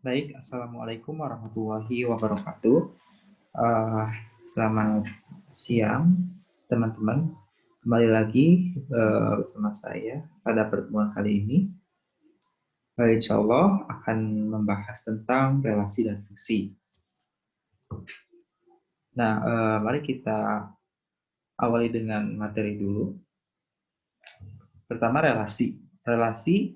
Baik, Assalamualaikum warahmatullahi wabarakatuh. Eh, Selamat siang, teman-teman. Kembali lagi bersama saya pada pertemuan kali ini. Insya Allah akan membahas tentang relasi dan fungsi. Nah, mari kita awali dengan materi dulu. Pertama, relasi. Relasi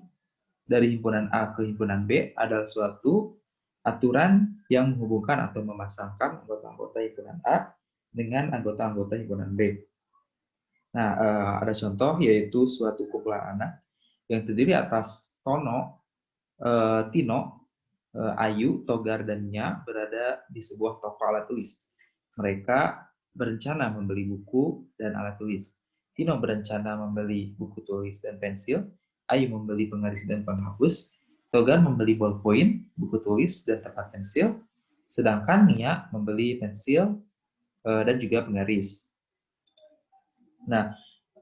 dari himpunan A ke himpunan B adalah suatu aturan yang menghubungkan atau memasangkan anggota-anggota himpunan A dengan anggota-anggota himpunan B. Nah, ada contoh yaitu suatu kumpulan anak yang terdiri atas Tono, Tino, Ayu, Togar, dan Nya berada di sebuah toko alat tulis. Mereka berencana membeli buku dan alat tulis. Tino berencana membeli buku tulis dan pensil. Ayu membeli penggaris dan penghapus. Togar membeli ballpoint, buku tulis, dan tempat pensil. Sedangkan Nia membeli pensil dan juga penggaris. Nah,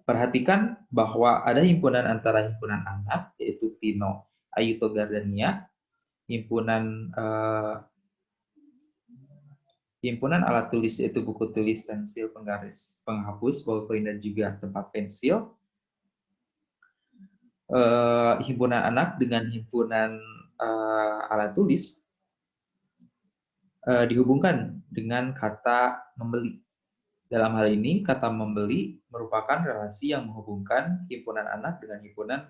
perhatikan bahwa ada himpunan antara himpunan anak, yaitu Tino, Ayu, Togar, dan Nia. Himpunan alat tulis yaitu buku tulis, pensil, penggaris, penghapus, ballpoint, dan juga tempat pensil. Himpunan anak dengan himpunan alat tulis dihubungkan dengan kata membeli. Dalam hal ini, kata membeli merupakan relasi yang menghubungkan himpunan anak dengan himpunan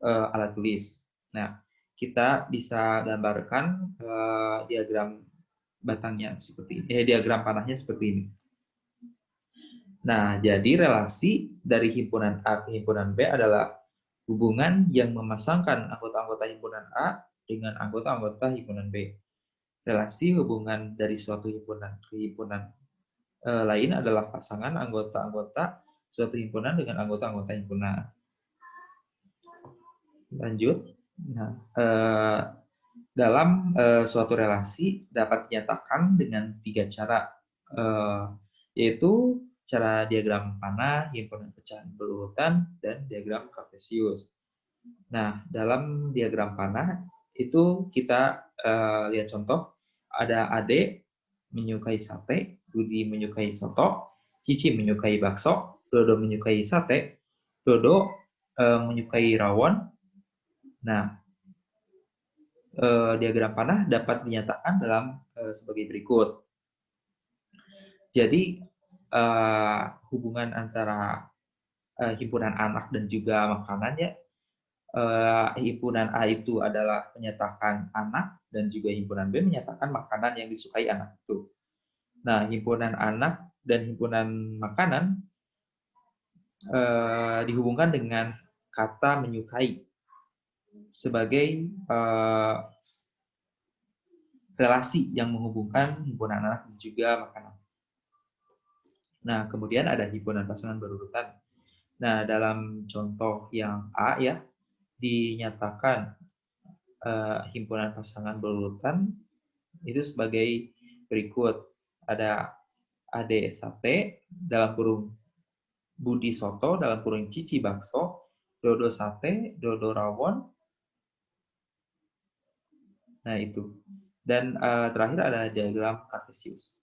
alat tulis. Nah, kita bisa gambarkan diagram batangnya seperti ini, diagram panahnya seperti ini. Nah, jadi relasi dari himpunan A ke himpunan B adalah hubungan yang memasangkan anggota-anggota himpunan A dengan anggota-anggota himpunan B. Relasi hubungan dari suatu himpunan ke himpunan lain adalah pasangan anggota-anggota suatu himpunan dengan anggota-anggota himpunan. Lanjut. Nah, dalam suatu relasi dapat dinyatakan dengan 3 cara, yaitu cara diagram panah, himpunan pecahan berurutan, dan diagram kartesius. Nah, dalam diagram panah itu kita lihat contoh, ada Ade menyukai sate, Budi menyukai soto, Cici menyukai bakso, Dodo menyukai sate, Dodo menyukai rawon. Nah, diagram panah dapat dinyatakan dalam sebagai berikut. Jadi hubungan antara himpunan anak dan juga makanannya, himpunan A itu adalah menyatakan anak dan juga himpunan B menyatakan makanan yang disukai anak itu. Nah, himpunan anak dan himpunan makanan dihubungkan dengan kata menyukai sebagai relasi yang menghubungkan himpunan anak dan juga makanan. Nah, kemudian ada himpunan pasangan berurutan. Nah, dalam contoh yang A ya, dinyatakan himpunan pasangan berurutan itu sebagai berikut. Ada Ade sate, dalam kurung Budi soto, dalam kurung Cici bakso, Dodo sate, Dodo rawon. Nah, itu. Dan terakhir ada diagram kartesius.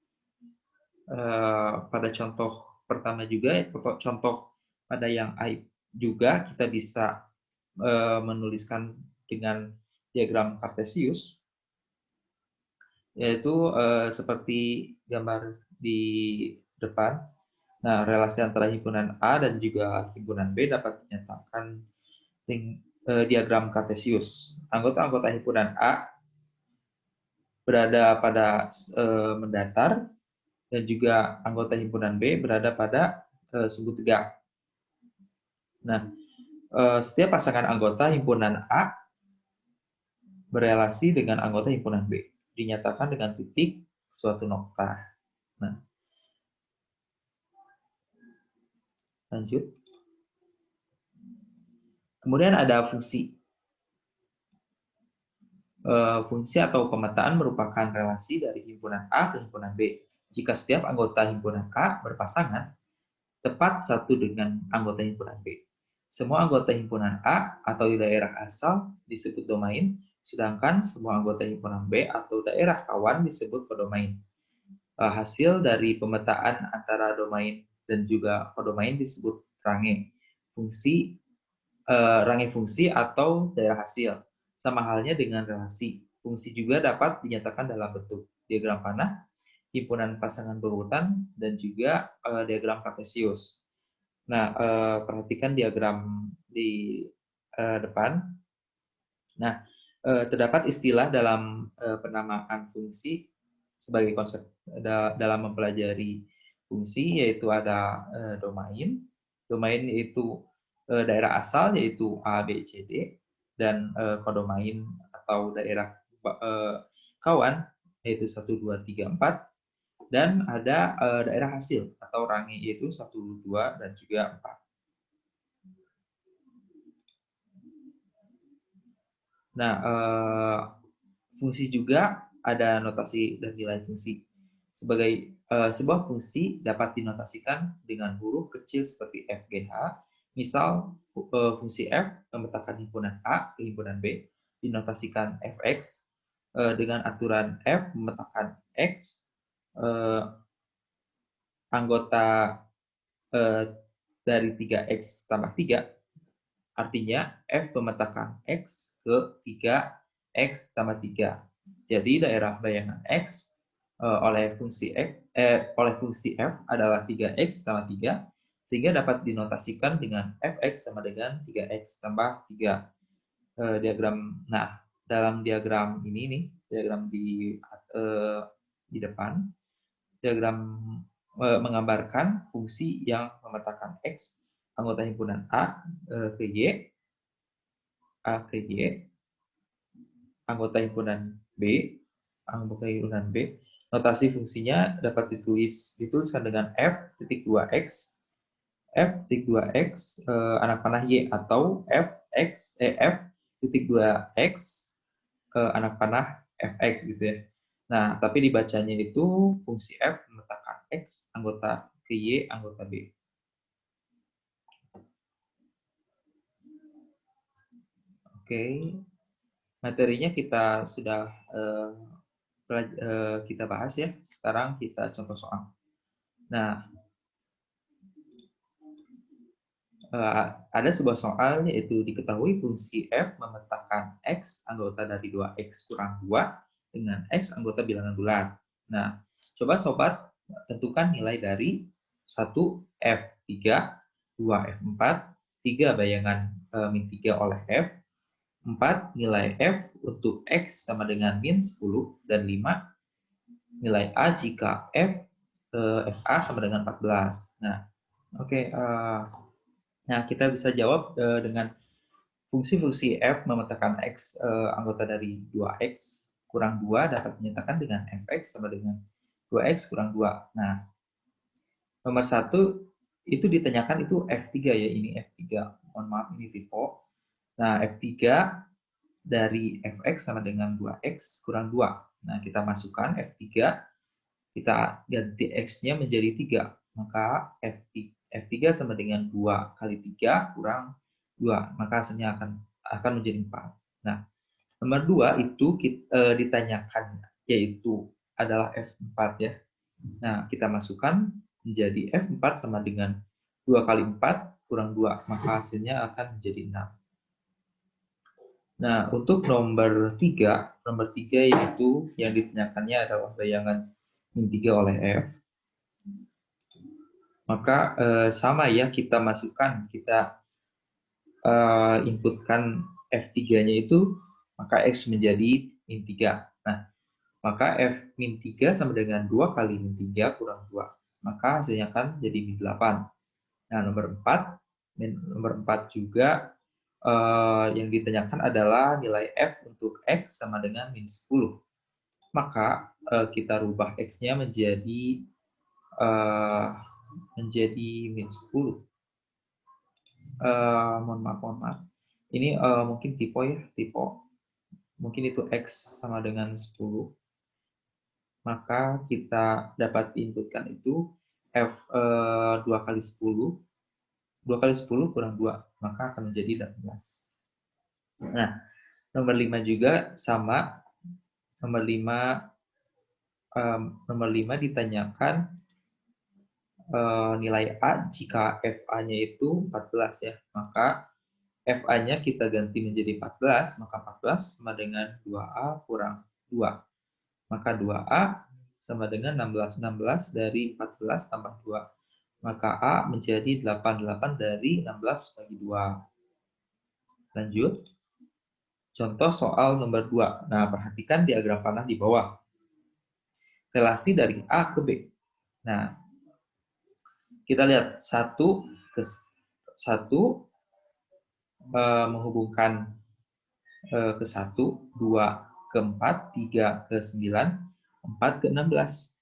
Pada contoh pertama juga, contoh pada yang A juga kita bisa menuliskan dengan diagram kartesius, yaitu seperti gambar di depan. Nah, relasi antara himpunan A dan juga himpunan B dapat dinyatakan diagram kartesius. Anggota-anggota himpunan A berada pada mendatar dan juga anggota himpunan B berada pada sumbu tegak. Nah, setiap pasangan anggota himpunan A berelasi dengan anggota himpunan B. Dinyatakan dengan titik suatu nokta. Nah, lanjut. Kemudian ada fungsi. Fungsi atau pemetaan merupakan relasi dari himpunan A ke himpunan B. Jika setiap anggota himpunan A berpasangan, tepat satu dengan anggota himpunan B. Semua anggota himpunan A atau di daerah asal disebut domain. Sedangkan semua anggota himpunan B atau daerah kawan disebut kodomain. Hasil dari pemetaan antara domain dan juga kodomain disebut range. Range fungsi atau daerah hasil. Sama halnya dengan relasi. Fungsi juga dapat dinyatakan dalam bentuk diagram panah, himpunan pasangan berurutan, dan juga diagram kartesius. Nah, perhatikan diagram di depan. Nah, terdapat istilah dalam penamaan fungsi sebagai konsep dalam mempelajari fungsi, yaitu ada domain. Domain yaitu daerah asal, yaitu A, B, C, D, dan kodomain atau daerah kawan, yaitu 1, 2, 3, 4, dan ada daerah hasil atau range, yaitu 1, 2, dan juga 4. Nah, fungsi juga ada notasi dan nilai fungsi. Sebagai sebuah fungsi dapat dinotasikan dengan huruf kecil seperti F, G, H. Misal, fungsi F memetakan himpunan A ke himpunan B, dinotasikan Fx dengan aturan F memetakan X, anggota dari 3X tambah 3, artinya F memetakan X ke 3X tambah 3. Jadi daerah bayangan X oleh fungsi F adalah 3X tambah 3, sehingga dapat dinotasikan dengan Fx sama dengan 3X tambah 3. Nah, dalam diagram ini nih, diagram di depan, diagram menggambarkan fungsi yang memetakan X, anggota himpunan A ke Y, anggota himpunan B, notasi fungsinya dapat dituliskan dengan F.2x, F.2x anak panah Y, atau F.2x anak panah Fx gitu ya. Nah, tapi dibacanya itu fungsi F memetakan X, anggota ke Y, anggota B. Oke, materinya kita sudah kita bahas ya. Sekarang kita contoh soal. Nah, ada sebuah soal yaitu diketahui fungsi F memetakan X anggota dari 2X kurang 2 dengan X anggota bilangan bulat. Nah, coba sobat tentukan nilai dari 1 F3, 2 F4, 3 bayangan min 3 oleh F, 4 nilai F untuk X sama dengan min 10, dan 5 nilai A jika FA sama dengan 14. Nah, oke. Nah, kita bisa jawab dengan fungsi-fungsi F memetakan X anggota dari 2X kurang 2 dapat dinyatakan dengan Fx sama dengan 2X kurang 2. Nah, nomor 1 itu ditanyakan itu F3 ya, ini F3. Mohon maaf, ini typo. Nah, F3 dari Fx sama dengan 2X kurang 2. Nah, kita masukkan F3, kita ganti X-nya menjadi 3. Maka F3 sama dengan 2 kali 3 kurang 2. Maka hasilnya akan menjadi 4. Nah, nomor 2 itu ditanyakan, yaitu adalah F4 ya. Nah, kita masukkan menjadi F4 sama dengan 2 kali 4 kurang 2. Maka hasilnya akan menjadi 6. Nah, untuk nomor 3 yaitu yang ditanyakannya adalah bayangan min 3 oleh F. Maka sama ya, kita masukkan, kita inputkan F3-nya itu, maka X menjadi min 3. Nah, maka F min 3 sama dengan 2 kali min 3 kurang 2. Maka hasilnya akan jadi min 8. Nah, nomor 4 juga yang ditanyakan adalah nilai F untuk X sama dengan min 10. Maka kita rubah X-nya menjadi min 10. Mohon maaf. Ini mungkin typo ya, typo. Mungkin itu X sama dengan 10. Maka kita dapat inputkan itu F 2 kali 10. 2 kali 10 kurang 2, maka akan menjadi 18. Nah, Nomor 5 juga sama. Nomor 5 ditanyakan nilai A jika FA-nya itu 14 ya. Maka FA-nya kita ganti menjadi 14, maka 14 sama dengan 2A kurang 2. Maka 2A sama dengan 16. 16 dari 14 tambah 2. Maka A menjadi 88 dari 16 bagi 2. Lanjut. Contoh soal nomor 2. Nah, perhatikan diagram panah di bawah. Relasi dari A ke B. Nah, kita lihat 1 ke 1 menghubungkan ke 1, 2 ke 4, 3 ke 9, 4 ke 16.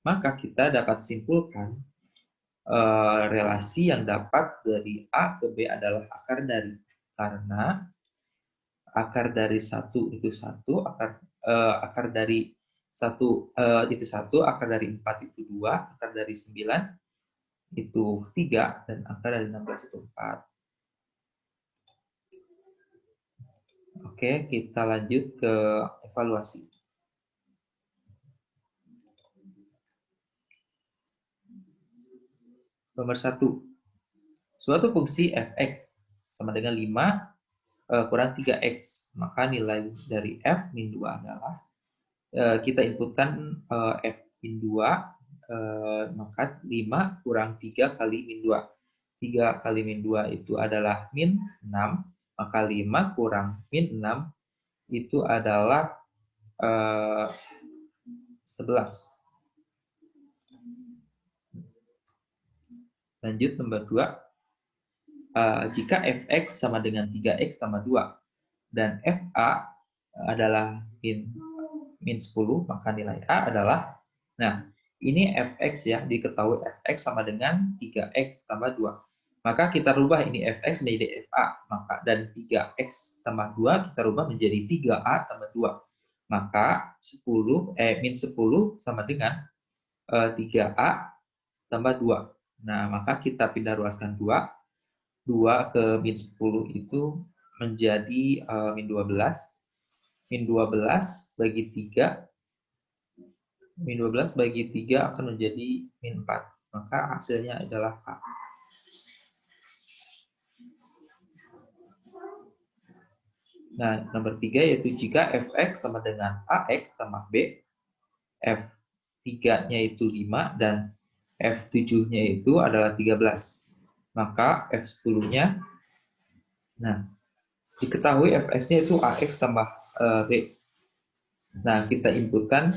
Maka kita dapat simpulkan relasi yang dapat dari A ke B adalah akar dari. Karena akar dari 1 itu 1, akar dari 1 itu 1, akar dari 4 itu 2, akar dari 9 itu 3, dan akar dari 16 itu 4. Oke, kita lanjut ke evaluasi. Nomor 1. Suatu fungsi fx sama dengan 5 kurang 3x. Maka nilai dari f min 2 adalah, kita inputkan f min 2, maka 5 kurang 3 kali min 2. 3 kali min 2 itu adalah min 6, maka 5 kurang min 6 itu adalah 11. Lanjut nomor 2. Jika fx sama dengan 3x tambah 2 dan fa adalah min 10, maka nilai A adalah, nah ini fx ya, diketahui fx sama dengan 3x tambah 2. Maka kita rubah ini fx menjadi fa, maka dan 3x tambah 2 kita rubah menjadi 3a tambah 2. Maka min 10 sama dengan 3a tambah 2. Nah, maka kita pindah ruaskan 2. 2 ke min 10 itu menjadi min 12. Min 12 bagi 3. Min 12 bagi 3 akan menjadi min 4. Maka hasilnya adalah A. Nah, nomor 3 yaitu jika fx sama dengan ax tambah b, f3-nya itu 5 dan f7-nya itu adalah 13. Maka f10-nya, nah, diketahui fx-nya itu ax tambah b. Nah, kita inputkan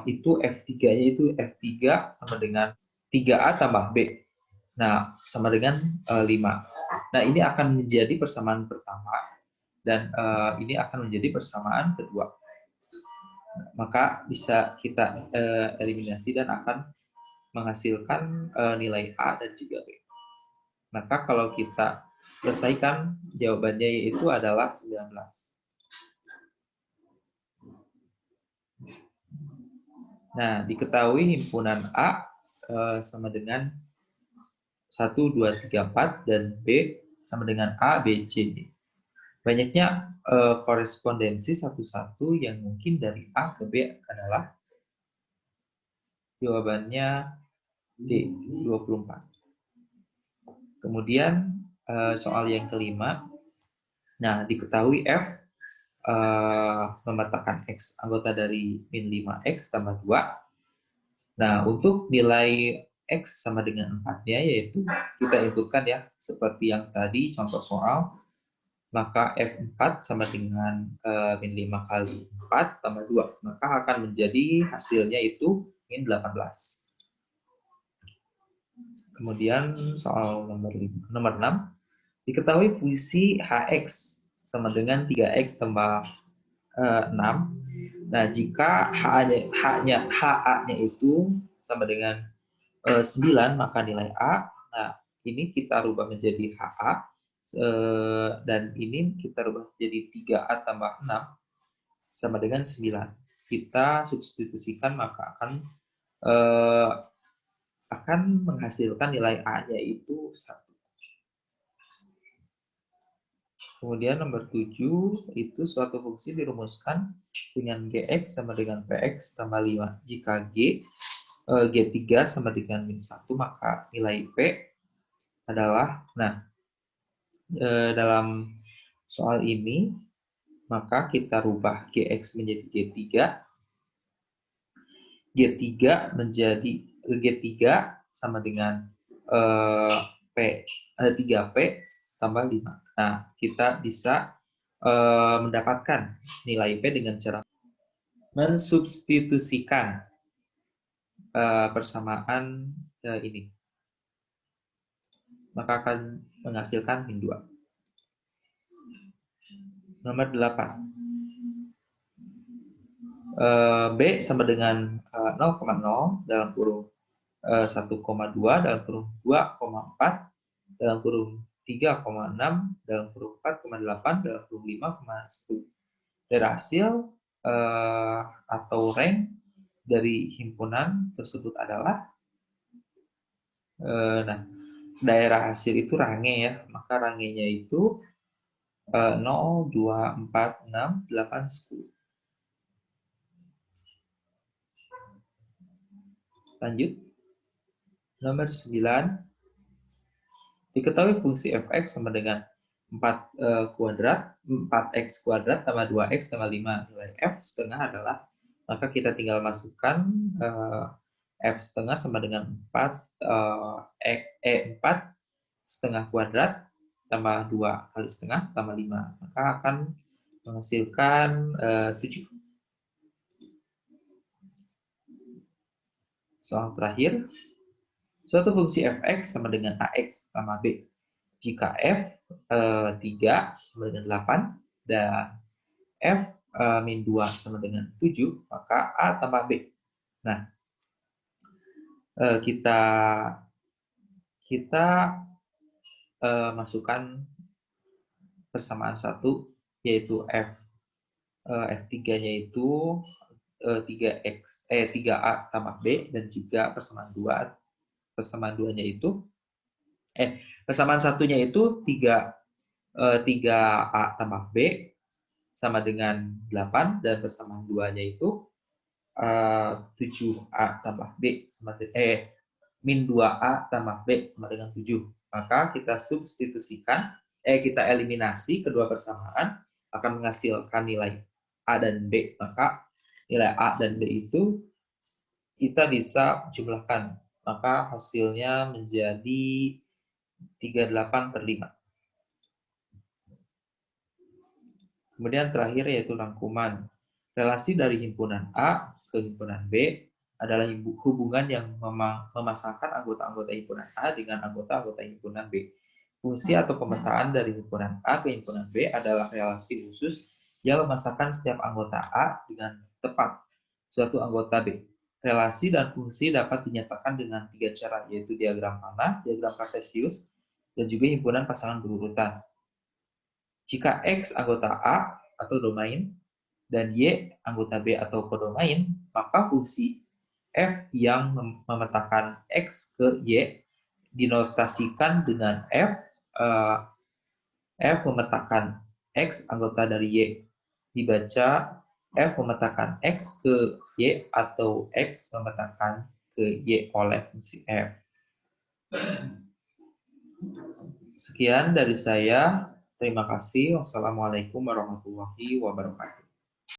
itu f3-nya itu f3 sama dengan 3a tambah b. Nah, sama dengan 5. Nah, ini akan menjadi persamaan pertama dan ini akan menjadi persamaan kedua. Maka bisa kita eliminasi dan akan menghasilkan nilai A dan juga B. Maka kalau kita selesaikan, jawabannya yaitu adalah 19. Nah, diketahui himpunan A sama dengan 1, 2, 3, 4 dan B sama dengan A, B, C, D. Banyaknya korespondensi satu-satu yang mungkin dari A ke B adalah, jawabannya D, 24. Kemudian soal yang kelima. Nah, diketahui F memetakan X anggota dari min 5X tambah 2. Nah, untuk nilai X sama dengan 4-nya, yaitu kita inputkan ya, seperti yang tadi contoh soal, maka F4 sama dengan min 5 kali 4 tambah 2. Maka akan menjadi hasilnya itu min 18. Kemudian soal nomor 6. Diketahui fungsi Hx sama dengan 3x tambah 6. Nah, jika HA-nya itu sama dengan 9, maka nilai A. Nah, ini kita rubah menjadi HA. Dan ini kita rubah menjadi 3A tambah 6 sama dengan 9. Kita substitusikan, maka akan menghasilkan nilai A-nya itu 1. Kemudian nomor 7 itu suatu fungsi dirumuskan dengan Gx sama dengan Px tambah 5. Jika G3 sama dengan min 1, maka nilai P adalah, dalam soal ini, maka kita rubah Gx menjadi G3. G3 sama dengan P, 3P tambah 5. Nah, kita bisa mendapatkan nilai P dengan cara mensubstitusikan persamaan ini. Maka akan menghasilkan min 2. Nomor 8. B sama dengan 0,0 dalam kurung 1,2 dalam kurung 2,4 dalam kurung 3,6 dalam kurung 4,8 dalam kurung 5,1. Dari hasil atau rank dari himpunan tersebut adalah, daerah hasil itu range ya, maka rangenya itu 0, 2, 4, 6, 8, 10. Lanjut. Nomor 9. Diketahui fungsi fx sama dengan 4x kuadrat tambah 2x tambah 5. Nilai f setengah adalah, maka kita tinggal masukkan f setengah sama dengan 4 setengah kuadrat tambah 2 kali setengah tambah 5. Maka akan menghasilkan 7. Soal terakhir, suatu fungsi fx sama dengan ax tambah b. Jika f 3 sama dengan 8 dan f min 2 sama dengan 7, maka a tambah b. Nah, kita masukkan persamaan satu, yaitu f3-nya itu 3a tambah b, dan juga persamaan 2-nya itu persamaan satunya itu 3a tambah b sama dengan 8, dan persamaan 2-nya itu 7a tambah b sama dengan min 2a tambah b sama dengan 7. Maka kita substitusikan, kita eliminasi kedua persamaan, akan menghasilkan nilai a dan b. Maka nilai a dan b itu kita bisa jumlahkan. Maka hasilnya menjadi 38/5. Kemudian terakhir yaitu rangkuman. Relasi dari himpunan A ke himpunan B adalah hubungan yang memasangkan anggota-anggota himpunan A dengan anggota-anggota himpunan B. Fungsi atau pemetaan dari himpunan A ke himpunan B adalah relasi khusus yang memasangkan setiap anggota A dengan tepat suatu anggota B. Relasi dan fungsi dapat dinyatakan dengan 3 cara, yaitu diagram panah, diagram kartesius, dan juga himpunan pasangan berurutan. Jika X anggota A atau domain dan Y anggota B atau kodomain, maka fungsi F yang memetakan X ke Y dinotasikan dengan F memetakan X anggota dari Y. Dibaca F memetakan X ke Y atau X memetakan ke Y oleh fungsi F. Sekian dari saya. Terima kasih. Wassalamualaikum warahmatullahi wabarakatuh.